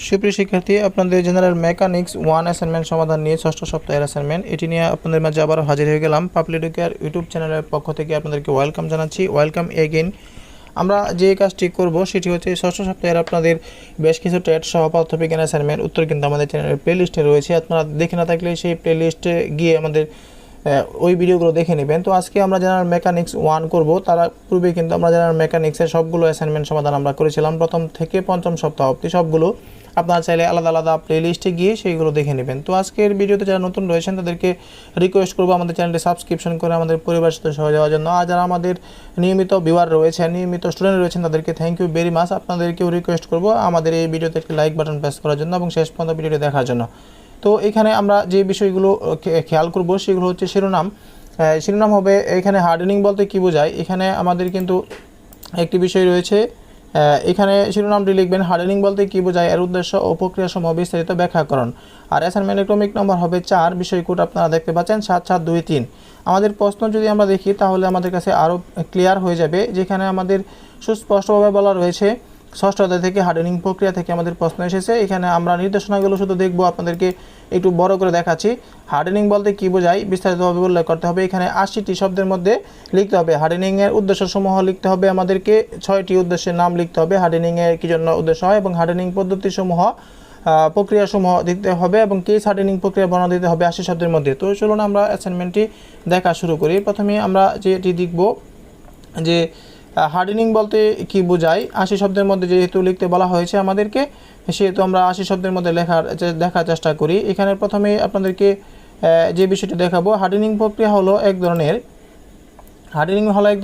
সুপ্রিয় শিক্ষার্থী, আপনাদের জেনারেল মেকানিক্স 1 অ্যাসাইনমেন্ট সমাধান নিয়ে ষষ্ঠ সপ্তাহের অ্যাসাইনমেন্ট এটি নিয়ে আপনাদের মাঝে আবার হাজির হয়ে গেলাম। পাবলিকের ইউটিউব চ্যানেলের পক্ষ থেকে আপনাদেরকে ওয়েলকাম জানাচ্ছি। Welcome again. আমরা যে কাজটি করব সেটি হচ্ছে ষষ্ঠ সপ্তাহের আপনাদের বেশ কিছু টেট সহ পদার্থবিজ্ঞান অ্যাসাইনমেন্ট উত্তর কিন্তু আমাদের চ্যানেলের প্লেলিস্টে রয়েছে। আপনারা দেখে না থাকলে সেই প্লেলিস্টে গিয়ে আমাদের ওই ভিডিওগুলো দেখে নেবেন। তো আজকে আমরা জেনারেল মেকানিক্স 1 করব। তার পূর্বে কিন্তু আমরা জেনারেল মেকানিক্সের সবগুলো অ্যাসাইনমেন্ট সমাধান আমরা করেছিলাম, প্রথম থেকে পঞ্চম সপ্তাহ অবধি সবগুলো। আপনারা চাইলে আলাদা আলাদা প্লেলিস্টে গিয়ে সেইগুলো দেখে নেবেন। তো আজকের ভিডিওতে যারা নতুন রয়েছেন তাদেরকে রিকোয়েস্ট করবো আমাদের চ্যানেলটি সাবস্ক্রিপশন করে আমাদের পরিবারের সাথে সহজ হওয়ার জন্য। আর যারা আমাদের নিয়মিত ভিউয়ার রয়েছেন, নিয়মিত স্টুডেন্ট রয়েছেন, তাদেরকে থ্যাংক ইউ ভেরি মাচ। আপনাদেরকেও রিকোয়েস্ট করবো আমাদের এই ভিডিওতে একটি লাইক বাটন প্রেস করার জন্য এবং শেষ পর্যন্ত ভিডিওটি দেখার জন্য। তো এখানে আমরা যে বিষয়গুলো খেয়াল করব সেগুলো হচ্ছে শিরোনাম হবে এখানে হার্ডেনিং বলতে কী বোঝায়। এখানে আমাদের কিন্তু একটি বিষয় রয়েছে, এখানে শিরোনামটি লিখবেন হার্ডেনিং বলতে কী বোঝায়, এর উদ্দেশ্য ও প্রক্রিয়াসমূহ বিস্তারিত ব্যাখ্যাকরণ। আর অ্যাসাইনমেন্টের ক্রমিক নম্বর হবে 4, বিষয় কোড আপনারা দেখতে পাচ্ছেন 7-7-2-3। আমাদের প্রশ্ন যদি আমরা দেখি তাহলে আমাদের কাছে আরও ক্লিয়ার হয়ে যাবে, যেখানে আমাদের সুস্পষ্টভাবে বলা রয়েছে ষষ্ঠ অধ্যায় থেকে হার্ডেনিং প্রক্রিয়া থেকে আমাদের প্রশ্ন এসেছে। এখানে আমরা নির্দেশনাগুলো শুধু দেখব, আপনাদেরকে একটু বড় করে দেখাচ্ছি। হার্ডেনিং বলতে কী বোঝায় বিস্তারিতভাবে উল্লেখ করতে হবে। এখানে 80টি শব্দের মধ্যে লিখতে হবে। হার্ডেনিংয়ের উদ্দেশ্যসমূহ লিখতে হবে, আমাদেরকে 6টি উদ্দেশ্যের নাম লিখতে হবে, হার্ডেনিংয়ের কী জন্য উদ্দেশ্য হয় এবং হার্ডেনিং পদ্ধতিসমূহ প্রক্রিয়াসমূহ দিতে হবে এবং কেস হার্ডেনিং প্রক্রিয়া বর্ণনা দিতে হবে 80 শব্দের মধ্যে। তো চলুন আমরা অ্যাসাইনমেন্টটি দেখা শুরু করি। প্রথমে আমরা যেটি দেখব যে হার্ডেনিং বলতে কী বোঝায় 80 শব্দের মধ্যে যেহেতু লিখতে বলা হয়েছে আমাদেরকে, সেহেতু আমরা 80 শব্দের মধ্যে দেখার চেষ্টা করি। এখানে প্রথমে আপনাদেরকে যে বিষয়টি দেখাবো, হার্ডেনিং প্রক্রিয়া হলো এক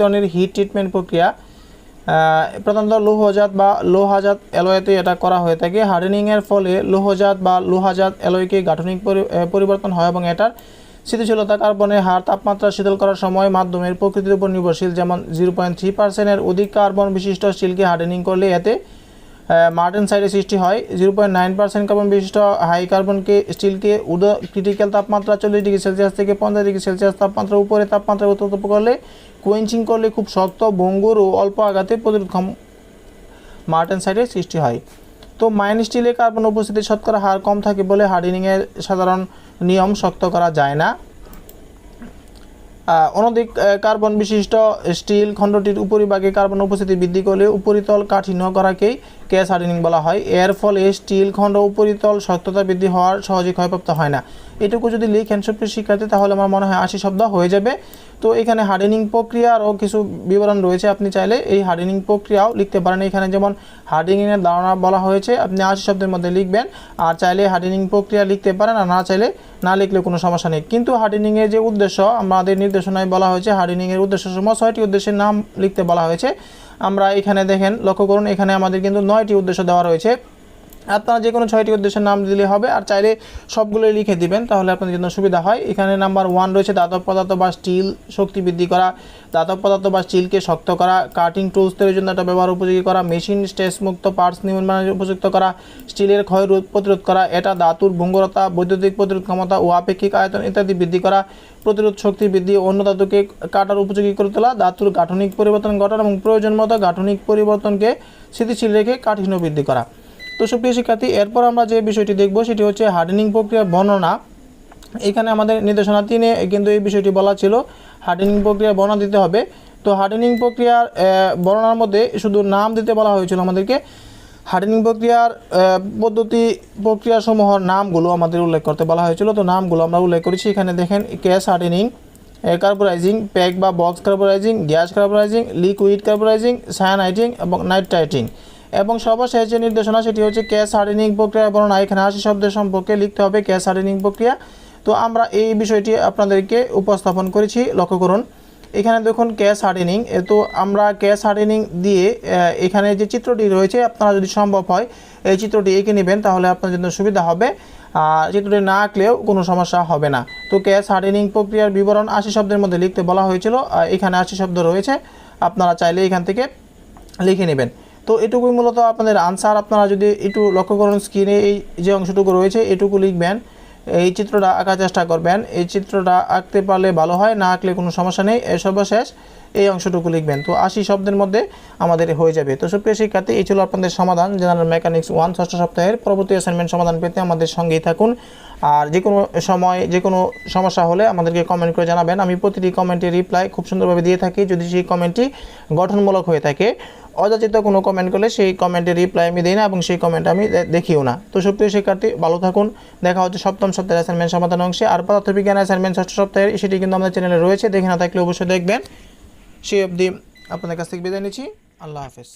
ধরনের হিট ট্রিটমেন্ট প্রক্রিয়া। প্রধানত লোহজাত অ্যালয়েতে এটা করা হয়ে থাকে। হার্ডেনিংয়ের ফলে লোহজাত অ্যালয়কে গাঠনিক পরিবর্তন হয় এবং এটার স্থিতিশীলতা কার্বনের হার তাপমাত্রা শীতল করার সময় মাধ্যমের প্রকৃতির উপর নির্ভরশীল। যেমন 0.3% অধিক কার্বন বিশিষ্ট স্টিলকে হার্ডেনিং করলে এতে মার্টেনসাইডের সৃষ্টি হয়। 0.9% কার্বন বিশিষ্ট হাই কার্বনকে স্টিলকে ক্রিটিক্যাল তাপমাত্রা 40 ডিগ্রি সেলসিয়াস থেকে 50 ডিগ্রি সেলসিয়াস তাপমাত্রার উপরে তাপমাত্রা উত্তপ্ত করলে কোয়েঞ্চিং করলে খুব শক্ত, ভঙ্গুর ও অল্প আঘাতে প্রতিরোধক্ষম মার্টেনসাইডের সৃষ্টি হয়। তো মাইন স্টিলে কার্বন উপস্থিতির শতকরা হার কম থাকে বলে হার্ডেনিংয়ের সাধারণ নিয়ম শক্ত করা যায় না। অনধিক কার্বন বিশিষ্ট স্টিল খণ্ডটির উপরিভাগে কার্বন উপস্থিতি বৃদ্ধি করলে উপরিতল কাঠিন্য করাকেই ক্যাশ হার্ডেনিং বলা হয়। এর ফলে স্টিল খণ্ড উপরিতল শক্ততা বৃদ্ধি হওয়ার সহজে ক্ষয়প্রাপ্ত হয় না। এটুকু যদি লিখেন সুপ্রিয় শিক্ষার্থী তাহলে আমার মনে হয় 80 শব্দ হয়ে যাবে। তো এখানে হার্ডেনিং প্রক্রিয়ারও কিছু বিবরণ রয়েছে, আপনি চাইলে এই হার্ডেনিং প্রক্রিয়াও লিখতে পারেন। এখানে যেমন হার্ডেনিংয়ের ধারণা বলা হয়েছে, আপনি 80 শব্দের মধ্যে লিখবেন। আর চাইলে হার্ডেনিং প্রক্রিয়া লিখতে পারেন, আর না চাইলে না লিখলে কোনো সমস্যা নেই। কিন্তু হার্ডেনিংয়ের যে উদ্দেশ্য আমাদের নির্দেশনায় বলা হয়েছে, হার্ডেনিংয়ের উদ্দেশ্যসমূহ 6টি উদ্দেশ্যের নাম লিখতে বলা হয়েছে। আমরা এখানে দেখেন, লক্ষ্য করুন, এখানে আমাদের কিন্তু 9টি উদ্দেশ্য দেওয়া রয়েছে। আপনারা যে কোনো 6টি উদ্দেশ্যের নাম দিলে হবে, আর চাইলে সবগুলোই লিখে দিবেন, তাহলে আপনাদের জন্য সুবিধা হয়। এখানে নাম্বার 1 রয়েছে ধাতব পদার্থ বা স্টিল শক্তি বৃদ্ধি করা, ধাতব পদার্থ বা স্টিলকে শক্ত করা, কাটিং টুলস তৈরির জন্য এটা ব্যবহার উপযোগী করা, মেশিন স্ট্রেস মুক্ত পার্টস নির্মাণের উপযুক্ত করা, স্টিলের ক্ষয় প্রতিরোধ করা, এটা ধাতুর ভঙ্গুরতা, বৈদ্যুতিক প্রতিরোধ ক্ষমতা ও আপেক্ষিক আয়তন ইত্যাদি বৃদ্ধি করা, প্রতিরোধ শক্তি বৃদ্ধি, অন্য ধাতুকে কাটার উপযোগী করে তোলা, ধাতুর গাঠনিক পরিবর্তন ঘটানো এবং প্রয়োজন মতো গাঠনিক পরিবর্তনকে স্থিতিশীল রেখে কাঠিন্য বৃদ্ধি করা। তো সুপ্রিয় শিক্ষার্থী, এরপর আমরা যে বিষয়টি দেখব সেটি হচ্ছে হার্ডেনিং প্রক্রিয়ার বর্ণনা। এখানে আমাদের নির্দেশনা 3-এ কিন্তু এই বিষয়টি বলা ছিল, হার্ডেনিং প্রক্রিয়ার বর্ণনা দিতে হবে। তো হার্ডেনিং প্রক্রিয়ার বর্ণনার মধ্যে শুধু নাম দিতে বলা হয়েছিল আমাদেরকে। হার্ডেনিং প্রক্রিয়ার প্রক্রিয়াসমূহের নামগুলো আমাদের উল্লেখ করতে বলা হয়েছিল। তো নামগুলো আমরা উল্লেখ করেছি। এখানে দেখেন, ক্যাশ হার্ডেনিং, কার্বোরাইজিং, প্যাক বা box carburising, gas carburising, liquid carburising, সায়ানাইটিং এবং নাইট্রাইটিং। এবং সর্বশেষ যে নির্দেশনা সেটি হচ্ছে ক্যাশ হার্ডেনিং প্রক্রিয়া বর্ণনা। এখানে 80 শব্দের সম্পর্কে লিখতে হবে ক্যাশ হার্ডেনিং প্রক্রিয়া। তো আমরা এই বিষয়টি আপনাদেরকে উপস্থাপন করেছি, লক্ষ্য করুন। এখানে দেখুন ক্যাশ হার্ডেনিং। তো আমরা ক্যাশ হার্ডেনিং দিয়ে এখানে যে চিত্রটি রয়েছে, আপনারা যদি সম্ভব হয় এই চিত্রটি এঁকে নেবেন, তাহলে আপনার জন্য সুবিধা হবে। আর চিত্রটি না আঁকলেও কোনো সমস্যা হবে না। তো ক্যাশ হার্ডেনিং প্রক্রিয়ার বিবরণ 80 শব্দের মধ্যে লিখতে বলা হয়েছিল। এখানে 80 শব্দ রয়েছে, আপনারা চাইলে এখান থেকে লিখে নেবেন। তো এটুকুই মূলত আপনাদের আনসার। আপনারা যদি একটু লক্ষ্য করুন, স্ক্রিনে এই যে অংশটুকু রয়েছে এটুকু লিখবেন, এই চিত্রটা আঁকার চেষ্টা করবেন। এই চিত্রটা আঁকতে পারলে ভালো হয়, না আঁকলে কোনো সমস্যা নেই। সর্বশেষ এই অংশটুকু লিখবেন। তো 80 শব্দের মধ্যে আমাদের হয়ে যাবে। তো সুপ্রিয় শিক্ষার্থী, এই ছিল আপনাদের সমাধান জেনারেল মেকানিক্স 1 ষষ্ঠ সপ্তাহের। পরবর্তী অ্যাসাইনমেন্ট সমাধান পেতে আমাদের সঙ্গেই থাকুন। আর যে কোনো সময় যে কোনো সমস্যা হলে আমাদেরকে কমেন্ট করে জানাবেন। আমি প্রতিটি কমেন্টে রিপ্লাই খুব সুন্দরভাবে দিয়ে থাকি। যদি সেই কমেন্টটি গঠনমূলক হয়ে থাকে, অযাচিত কোনো কমেন্ট করলে সেই কমেন্টের রিপ্লাই আমি দিই না এবং সেই কমেন্ট আমি দেখিও না। তো সুপ্রিয় শিক্ষার্থী, ভালো থাকুন। দেখা হচ্ছে সপ্তম সপ্তাহের অ্যাসাইনমেন্ট সমাধান অংশে। আর পদার্থবিজ্ঞান অ্যাসাইনমেন্ট ষষ্ঠ সপ্তাহের সেটি কিন্তু আমাদের চ্যানেলে রয়েছে, দেখে না থাকলে অবশ্যই দেখবেন। সেই অবধি আপনাদের কাছ থেকে বিদায় নিচ্ছি। আল্লাহ হাফেজ।